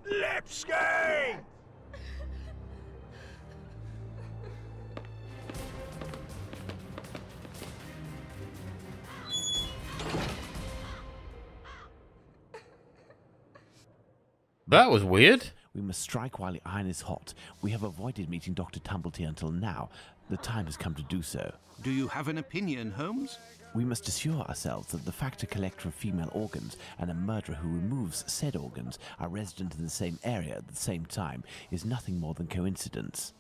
Lipsky! That was weird. We must strike while the iron is hot. We have avoided meeting Dr. Tumblety until now. The time has come to do so. Do you have an opinion, Holmes? We must assure ourselves that the factor collector of female organs and a murderer who removes said organs are resident in the same area at the same time is nothing more than coincidence.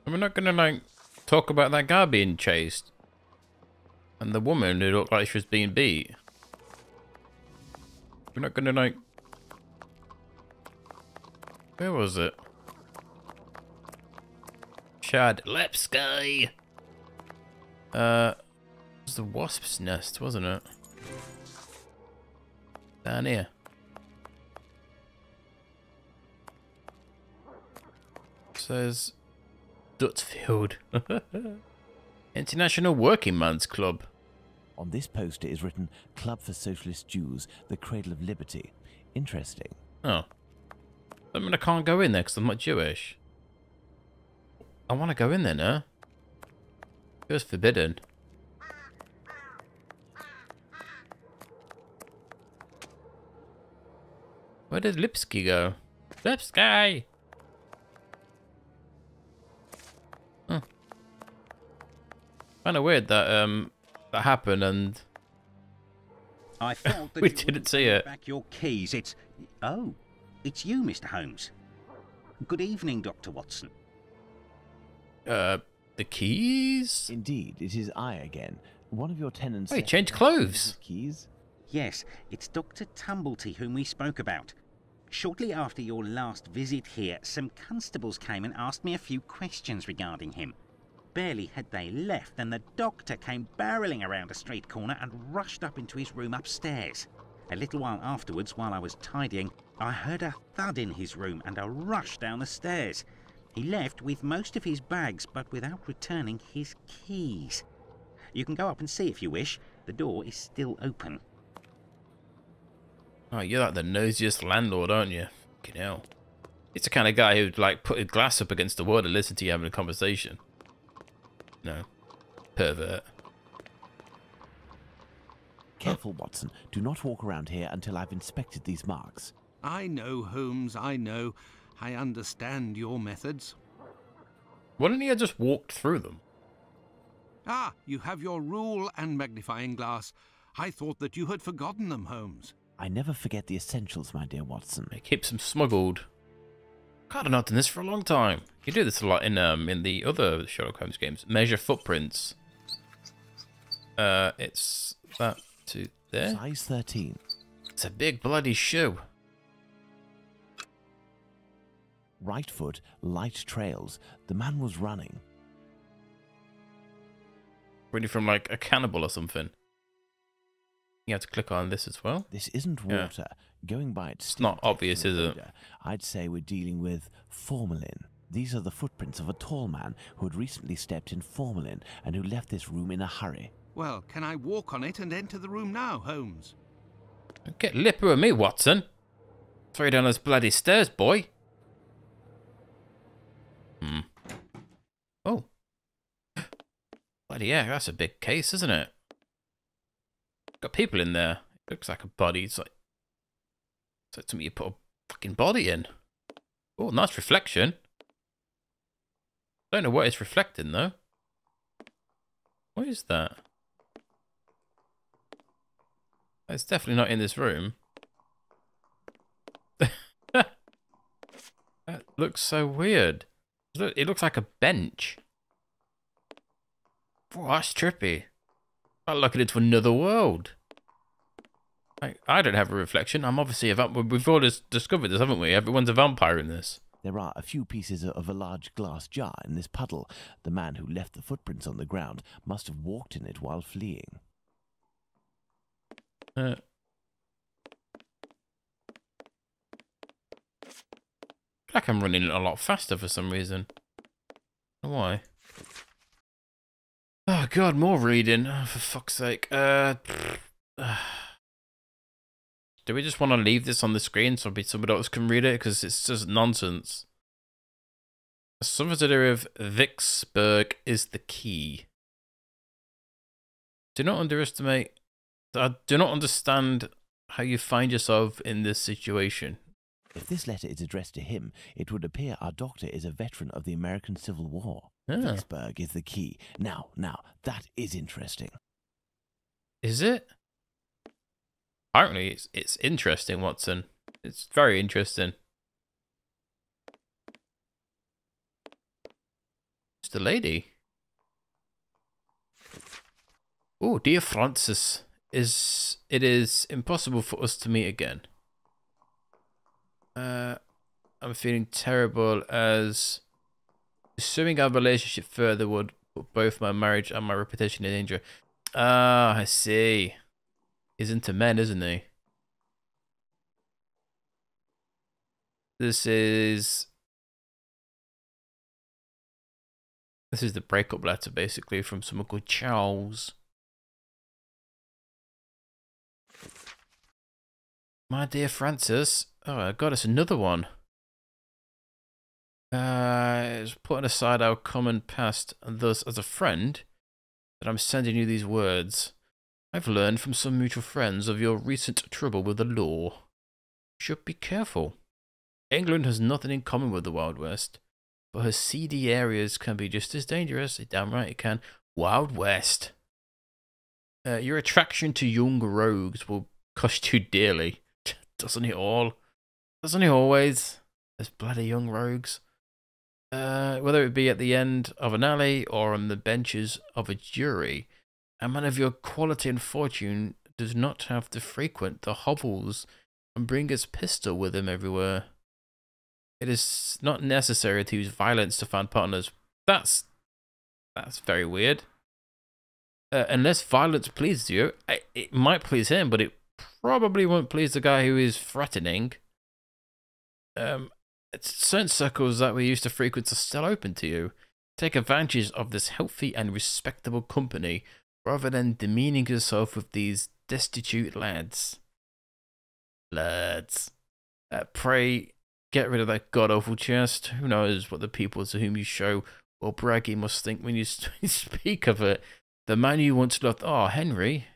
We're not gonna, like, talk about that guy being chased. And the woman who looked like she was being beat. We're not gonna, like... Where was it? Shad Lipsky! It was the wasp's nest, wasn't it? Down here. It says Dutsfield. International Working Man's Club. On this poster is written Club for Socialist Jews, the Cradle of Liberty. Interesting. Oh. I mean, I can't go in there because I'm not Jewish. I want to go in there now. It was forbidden. Where did Lipsky go? Lipsky! Huh. Kind of weird that that happened and I thought that we you didn't wouldn't see bring it. back your keys. It's you, Mr. Holmes. Good evening, Dr. Watson. The keys? Indeed, it is I again. One of your tenants... Hey, change clothes. Keys? Yes, it's Dr. Tumblety whom we spoke about. Shortly after your last visit here, some constables came and asked me a few questions regarding him. Barely had they left than the doctor came barreling around a street corner and rushed up into his room upstairs. A little while afterwards, while I was tidying, I heard a thud in his room and a rush down the stairs. He left with most of his bags, but without returning his keys. You can go up and see if you wish. The door is still open. Oh, you're like the nosiest landlord, aren't you? Fucking hell. It's the kind of guy who'd, like, put a glass up against the wall and listen to you having a conversation. No. Pervert. Careful, Watson. Do not walk around here until I've inspected these marks. I know, Holmes, I know. I understand your methods. Why didn't he have just walked through them? Ah, you have your rule and magnifying glass. I thought that you had forgotten them, Holmes. I never forget the essentials, my dear Watson. He keeps them smuggled. God, I've not done this for a long time. You do this a lot in the other Sherlock Holmes games. Measure footprints. It's that to there. Size 13. It's a big bloody shoe. Right foot, light trails. The man was running. Really from like a cannibal or something. You have to click on this as well. This isn't Yeah. water. Going by its... It's not obvious, is it? odor, I'd say we're dealing with formalin. These are the footprints of a tall man who had recently stepped in formalin and who left this room in a hurry. Well, can I walk on it and enter the room now, Holmes? Get lipper with me, Watson. Throw you down those bloody stairs, boy. Oh. Bloody yeah, that's a big case, isn't it? Got people in there. It looks like a body. It's like something you put a fucking body in. Oh, nice reflection. Don't know what it's reflecting though. What is that? It's definitely not in this room. That looks so weird. It looks like a bench. Oh, that's trippy. I'm looking into another world. I don't have a reflection. I'm obviously a vampire. We've all just discovered this, haven't we? Everyone's a vampire in this. There are a few pieces of a large glass jar in this puddle. The man who left the footprints on the ground must have walked in it while fleeing. I feel like I'm running a lot faster for some reason. I don't know why? Oh god, more reading. Oh, for fuck's sake. do we just want to leave this on the screen so somebody else can read it? Because it's just nonsense. Something to do with Vicksburg is the key. Do not underestimate. I do not understand how you find yourself in this situation. If this letter is addressed to him, it would appear our doctor is a veteran of the American Civil War. Ah. Vicksburg is the key. Now, that is interesting. Is it? Apparently, it's interesting, Watson. It's very interesting. It's the lady. Oh, dear Francis, it is impossible for us to meet again. I'm feeling terrible as pursuing our relationship further would put both my marriage and my reputation in danger. Ah, I see. He's into men, isn't he? This is the breakup letter, basically, from someone called Charles. My dear Francis. Oh, God, it's another one. It's putting aside our common past, and thus, as a friend, that I'm sending you these words. I've learned from some mutual friends of your recent trouble with the law. You should be careful. England has nothing in common with the Wild West, but her seedy areas can be just as dangerous. Damn right it can. Wild West. Your attraction to young rogues will cost you dearly. Doesn't it all? Doesn't it always? There's bloody young rogues. Whether it be at the end of an alley or on the benches of a jury, a man of your quality and fortune does not have to frequent the hovels and bring his pistol with him everywhere. It is not necessary to use violence to find partners. That's very weird. Unless violence pleases you, it might please him, but it probably won't please the guy who is threatening. Certain circles that we used to frequent are still open to you. Take advantage of this healthy and respectable company rather than demeaning yourself with these destitute lads. Pray, get rid of that god-awful chest. Who knows what the people to whom you show or bragging must think when you speak of it. The man you once loved. Oh, Henry.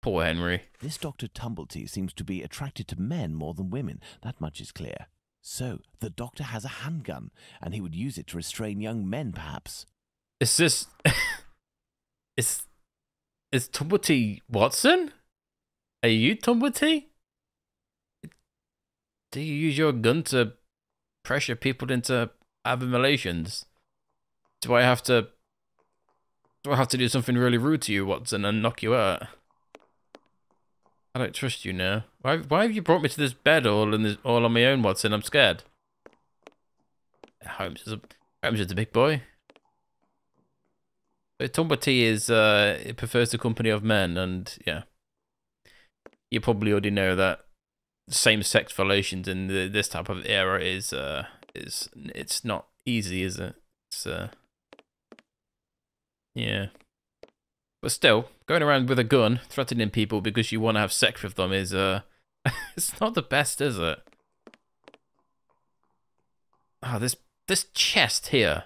Poor Henry. This Dr. Tumblety seems to be attracted to men more than women. That much is clear. So, the doctor has a handgun, and he would use it to restrain young men, perhaps. Is this... Is Tumblety Watson? Are you Tumblety? Do you use your gun to pressure people into having relations? Do I have to do something really rude to you, Watson, and knock you out? I don't trust you now. Why have you brought me to this bed all on my own, Watson? I'm scared. Holmes is a big boy. But Tumblety it prefers the company of men, and yeah, you probably already know that same-sex relations in this type of era is it's not easy, is it? It's yeah. But still, going around with a gun, threatening people because you want to have sex with them is, it's not the best, is it? Oh, this chest here.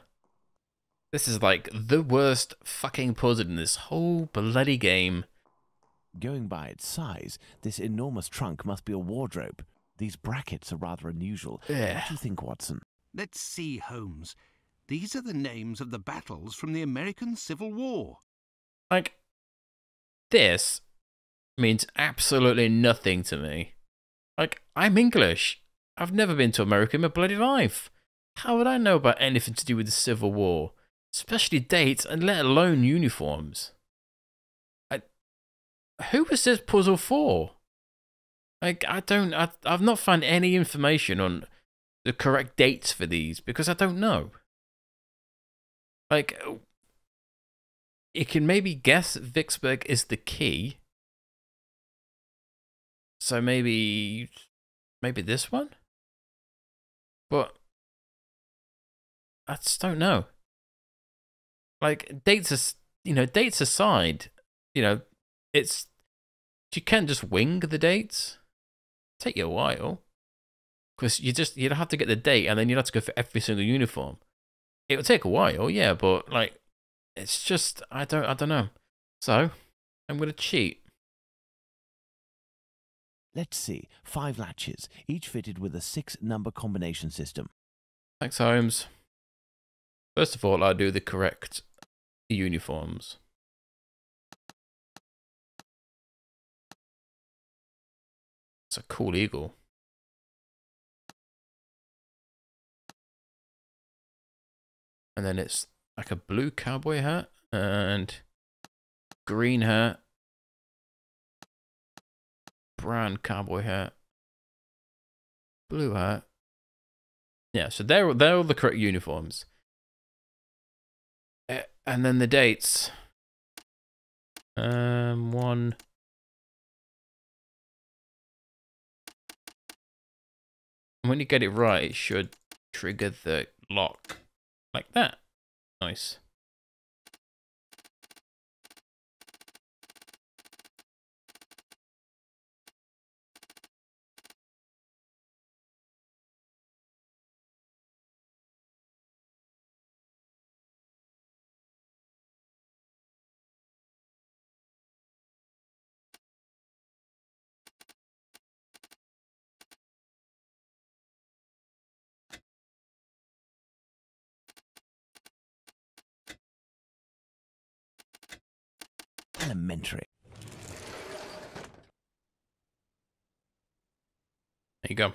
This is like the worst fucking puzzle in this whole bloody game. Going by its size, this enormous trunk must be a wardrobe. These brackets are rather unusual. Yeah. What do you think, Watson? Let's see, Holmes. These are the names of the battles from the American Civil War. Like, this means absolutely nothing to me. Like, I'm English. I've never been to America in my bloody life. How would I know about anything to do with the Civil War? Especially dates, and let alone uniforms. Who was this puzzle for? Like, I've not found any information on the correct dates for these, because I don't know. Like, you can maybe guess Vicksburg is the key. So maybe this one? But I just don't know. Like, dates aside, it's you can't just wing the dates. Take you a while, because you'd have to get the date, and then you'd have to go for every single uniform. It would take a while, yeah, but like, it's just I don't know. So I'm gonna cheat. Let's see. 5 latches, each fitted with a 6-number combination system. Thanks, Holmes. First of all, I do the correct uniforms. It's a cool eagle. And then it's like a blue cowboy hat and green hat, brown cowboy hat, blue hat. Yeah, so they're all the correct uniforms. And then the dates. One. And when you get it right, it should trigger the lock. Like that. Nice. Elementary. There you go.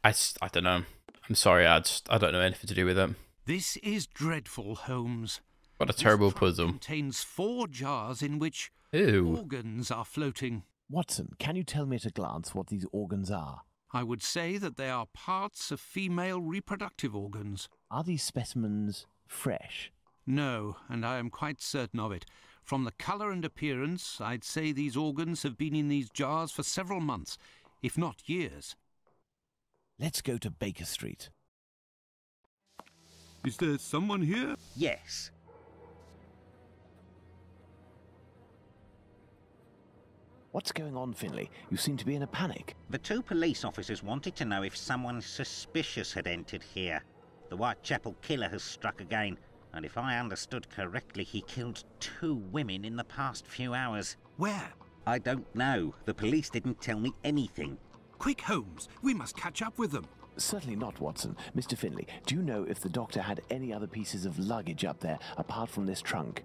I don't know. I'm sorry, I don't know anything to do with it. This is dreadful, Holmes. What a terrible This trunk puzzle. contains 4 jars in which Ew. organs are floating. Watson, can you tell me at a glance what these organs are? I would say that they are parts of female reproductive organs. Are these specimens fresh? No, and I am quite certain of it. From the colour and appearance, I'd say these organs have been in these jars for several months, if not years. Let's go to Baker Street. Is there someone here? Yes. What's going on, Finley? You seem to be in a panic. The 2 police officers wanted to know if someone suspicious had entered here. The Whitechapel killer has struck again, and if I understood correctly, he killed 2 women in the past few hours. Where? I don't know. The police didn't tell me anything. Quick, Holmes. We must catch up with them. Certainly not, Watson. Mr. Finley, do you know if the doctor had any other pieces of luggage up there apart from this trunk?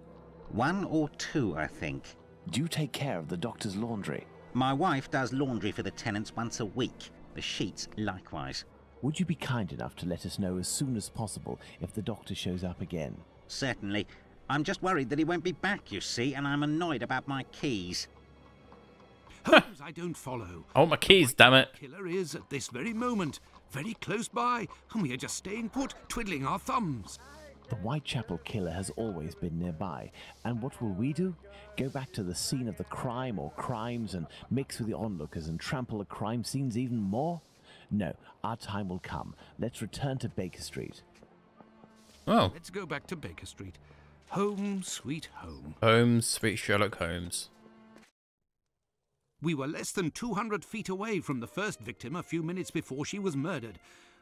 1 or 2, I think. Do you take care of the doctor's laundry? My wife does laundry for the tenants once a week. The sheets likewise. Would you be kind enough to let us know as soon as possible if the doctor shows up again? Certainly. I'm just worried that he won't be back, you see, and I'm annoyed about my keys. Holmes, I don't follow. I want my keys, damn it. Killer is, at this very moment, very close by, and we are just staying put, twiddling our thumbs. The Whitechapel killer has always been nearby, and what will we do? Go back to the scene of the crime or crimes and mix with the onlookers and trample the crime scenes even more? No, our time will come. Let's return to Baker Street. Oh. Let's go back to Baker Street. Home, sweet home. Holmes, sweet Sherlock Holmes. We were less than 200 feet away from the first victim a few minutes before she was murdered.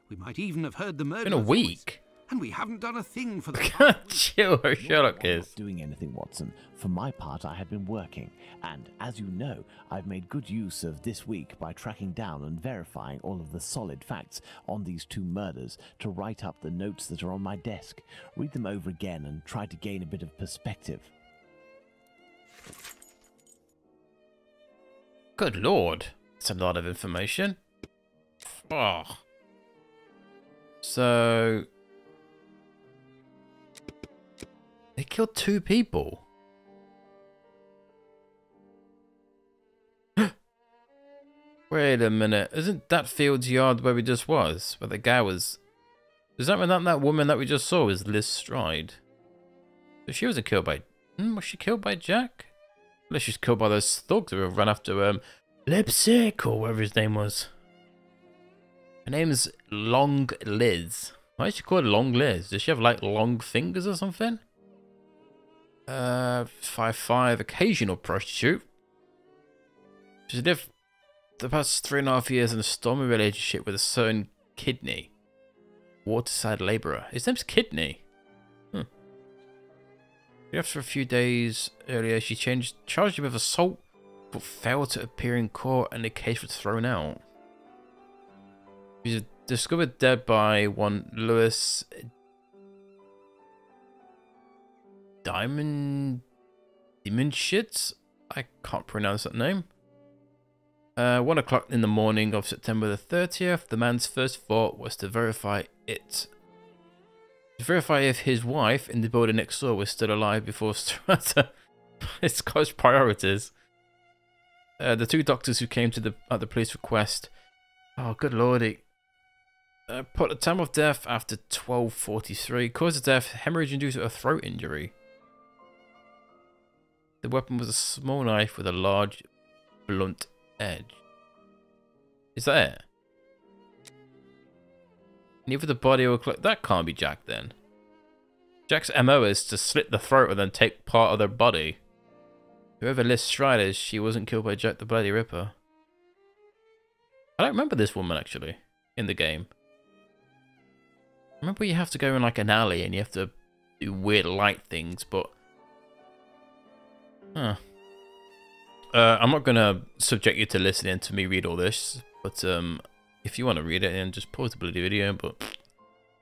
We might even have heard the murder. In a week. And we haven't done a thing for the Chill where Sherlock I'm is. not doing anything, Watson. For my part, I have been working, and as you know, I've made good use of this week by tracking down and verifying all of the solid facts on these 2 murders to write up the notes that are on my desk, read them over again, and try to gain a bit of perspective. Good lord. That's a lot of information. Oh. So... they killed 2 people. Wait a minute. Isn't that Field's yard where we just was? Where the guy was... Does that mean that woman that we just saw was Liz Stride? So she wasn't killed by... was she killed by Jack? Unless she's killed by those thugs who ran after Lipstick or whatever his name was. Her name's Long Liz. Why is she called Long Liz? Does she have like long fingers or something? 5'5", occasional prostitute. She lived the past 3.5 years in a stormy relationship with a certain Kidney, waterside labourer. His name's Kidney. After a few days earlier, she charged him with assault, but failed to appear in court, and the case was thrown out. She was discovered dead by one Louis 𝘨𝘦𝘮𝘦𝘪𝘳. I can't pronounce that name. 1 o'clock in the morning of September the 30th, the man's first thought was to verify if his wife in the building next door was still alive before his close priorities. The 2 doctors who came to at the police request, oh good lordy, put the time of death after 12:43. Cause of death: hemorrhage induced with a throat injury. The weapon was a small knife with a large, blunt edge. Is that it? Neither the body or that can't be Jack then. Jack's MO is to slit the throat and then take part of their body. Whoever Liz Stride is, she wasn't killed by Jack the Bloody Ripper. I don't remember this woman actually in the game. I remember you have to go in like an alley and you have to do weird light things, but I'm not gonna subject you to listening to me read all this, but if you want to read it, then just pause the bloody video. But to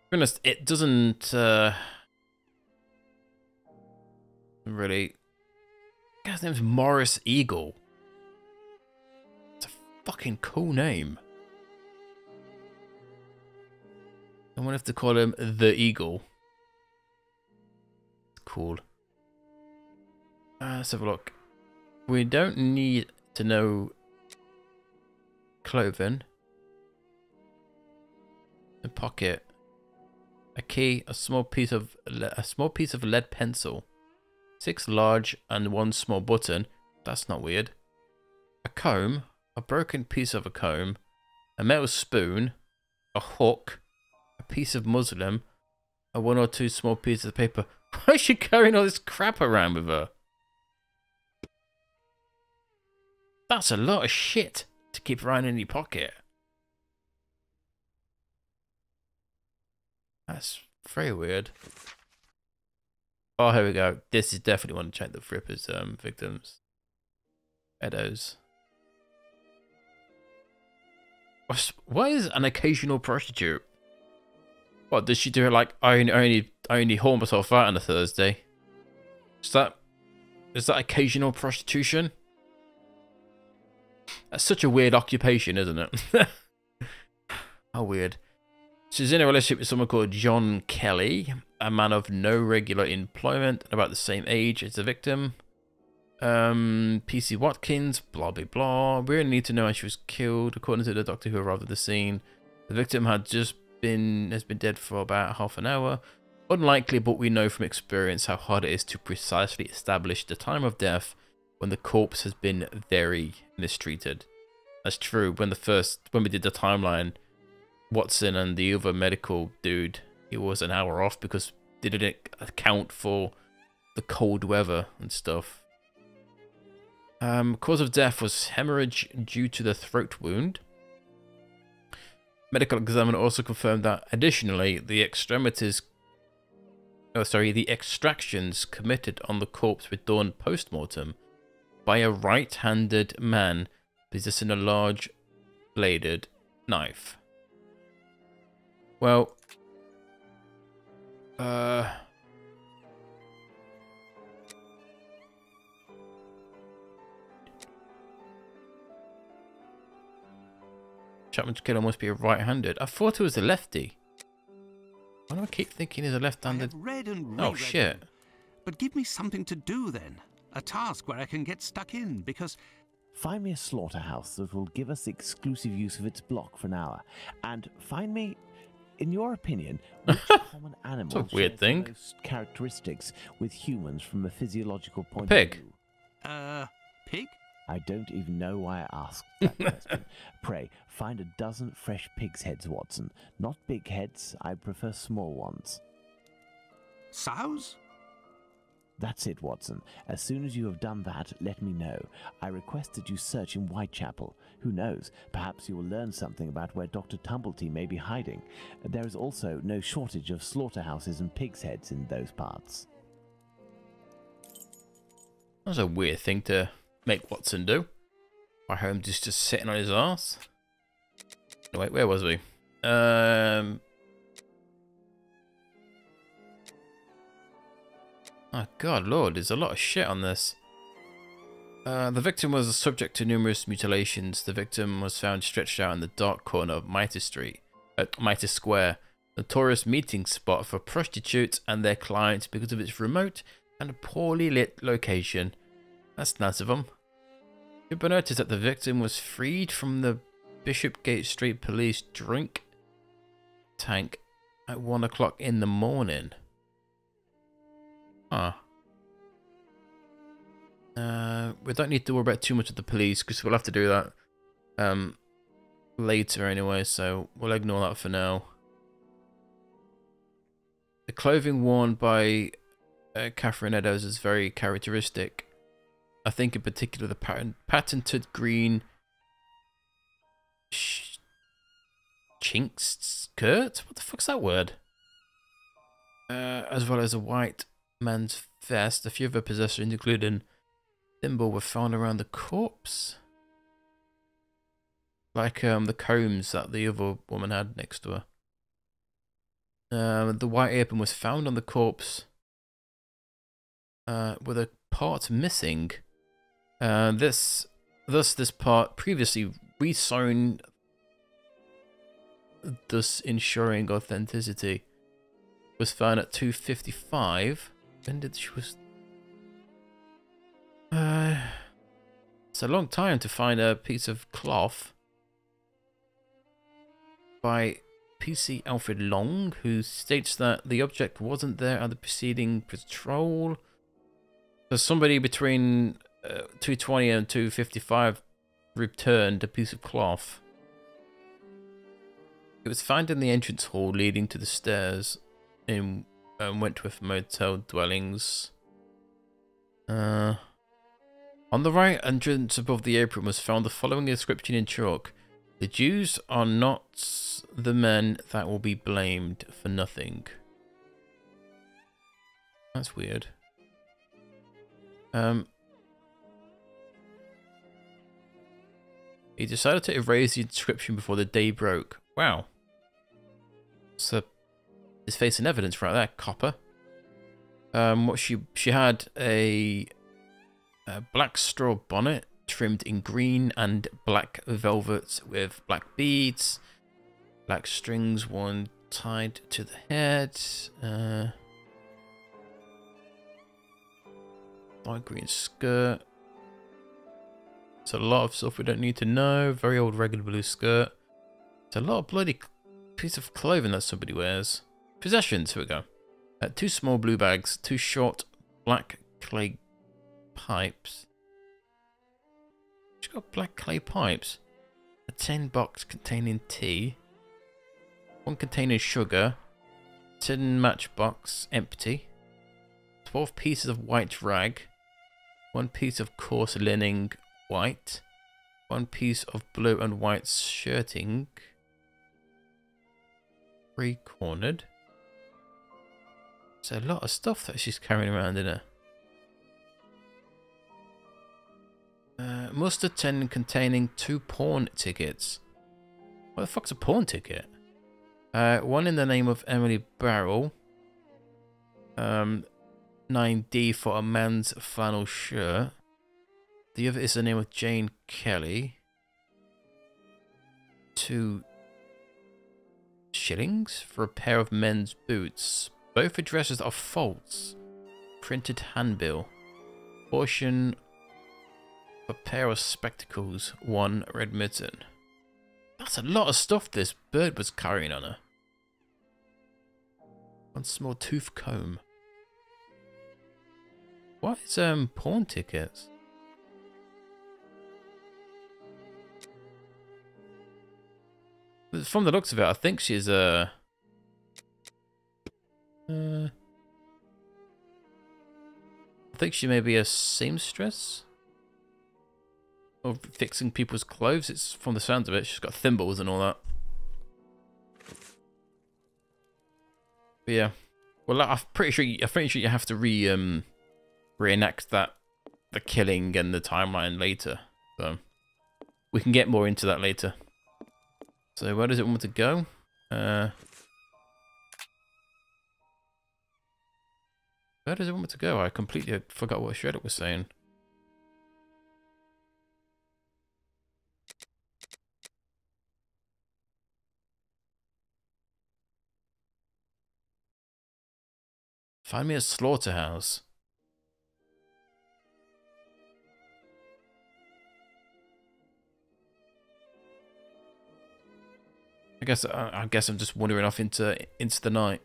be honest, it doesn't really. Guy's name's Morris Eagle. It's a fucking cool name. I wonder if to call him the Eagle. It's cool. Let's have a look. We don't need to know clothing. A pocket, a key, a small piece of lead pencil, 6 large and 1 small button. That's not weird. A comb, a broken piece of a comb, a metal spoon, a hook, a piece of muslin, and 1 or 2 small pieces of paper. Why is she carrying all this crap around with her? That's a lot of shit to keep around in your pocket. That's very weird. Oh, here we go. This is definitely one to check the Ripper's victims. Edos. What is an occasional prostitute? What does she do? Like I only haul myself out on a Thursday. Is that occasional prostitution? That's such a weird occupation, isn't it? How weird. She's in a relationship with someone called John Kelly, a man of no regular employment, about the same age as the victim. PC Watkins, blah blah blah. We only need to know how she was killed. According to the doctor who arrived at the scene, the victim has been dead for about half an hour. Unlikely, but we know from experience how hard it is to precisely establish the time of death when the corpse has been very mistreated. That's true. When we did the timeline, Watson and the other medical dude, he was an hour off because they didn't account for the cold weather and stuff. Cause of death was hemorrhage due to the throat wound. Medical examiner also confirmed that additionally the extractions committed on the corpse were done post-mortem by a right-handed man possessing a large bladed knife. Well, Chapman's killer must be a right-handed. I thought it was a lefty. Why do I keep thinking he's a left-handed? Oh shit! But give me something to do then. A task where I can get stuck in, because... Find me a slaughterhouse that will give us exclusive use of its block for an hour. And find me, in your opinion, which common animal It's a weird thing. most characteristics with humans from a physiological point Pig. of view. Pig? I don't even know why I asked that question. Pray, find a dozen fresh pig's heads, Watson. Not big heads, I prefer small ones. Sows? That's it, Watson. As soon as you have done that, let me know. I request that you search in Whitechapel. Who knows? Perhaps you will learn something about where Dr. Tumblety may be hiding. There is also no shortage of slaughterhouses and pigs' heads in those parts. That's a weird thing to make Watson do. Why Holmes is just sitting on his arse. Wait, where was we? Oh God, Lord, there's a lot of shit on this. The victim was subject to numerous mutilations. The victim was found stretched out in the dark corner of Mitre Square, a notorious meeting spot for prostitutes and their clients because of its remote and poorly lit location. That's nice of them. It be noticed that the victim was freed from the Bishopgate Street Police drink tank at 1 o'clock in the morning. Huh. We don't need to worry about too much of the police because we'll have to do that later anyway, so we'll ignore that for now. The clothing worn by Catherine Eddowes is very characteristic. I think in particular the patented green chinks skirt? What the fuck's that word? As well as a white man's vest. A few of her possessions, including thimble, were found around the corpse. Like the combs that the other woman had next to her. The white apron was found on the corpse with a part missing. This part previously resewn, thus ensuring authenticity. Was found at 2:55. When did she was? It's a long time to find a piece of cloth. By PC Alfred Long, who states that the object wasn't there at the preceding patrol. So somebody between 2:20 and 2:55 returned a piece of cloth. It was found in the entrance hall leading to the stairs in Wentworth Motel dwellings. On the right entrance above the apron was found the following inscription in chalk: "The Jews are not the men that will be blamed for nothing." That's weird. He decided to erase the inscription before the day broke. Wow. So, he's facing evidence right there, copper. What she had a black straw bonnet trimmed in green and black velvet with black beads, black strings, one tied to the head. Light green skirt. It's a lot of stuff we don't need to know. Very old regular blue skirt. It's a lot of bloody piece of clothing that somebody wears. Possessions, here we go. 2 small blue bags, 2 short black clay pipes. She's got black clay pipes. A tin box containing tea. 1 containing sugar. Tin matchbox, empty. 12 pieces of white rag. 1 piece of coarse linen, white. 1 piece of blue and white shirting. 3-cornered. There's a lot of stuff that she's carrying around in her. Mustard tin containing 2 pawn tickets. What the fuck's a pawn ticket? 1 in the name of Emily Barrell. 9D for a man's flannel shirt. The other is the name of Jane Kelly. 2 shillings for a pair of men's boots. Both addresses are false. Printed handbill. Portion of a pair of spectacles. 1 red mitten. That's a lot of stuff this bird was carrying on her. 1 small tooth comb. What is pawn tickets? From the looks of it, I think she's I think she may be a seamstress. Or fixing people's clothes. It's from the sounds of it. She's got thimbles and all that. But yeah. Well, I'm pretty sure you have to reenact the killing and the timeline later. So we can get more into that later. So where does it want to go? Where does it want to go? I completely forgot what Sherlock was saying. Find me a slaughterhouse. I guess I'm just wandering off into the night.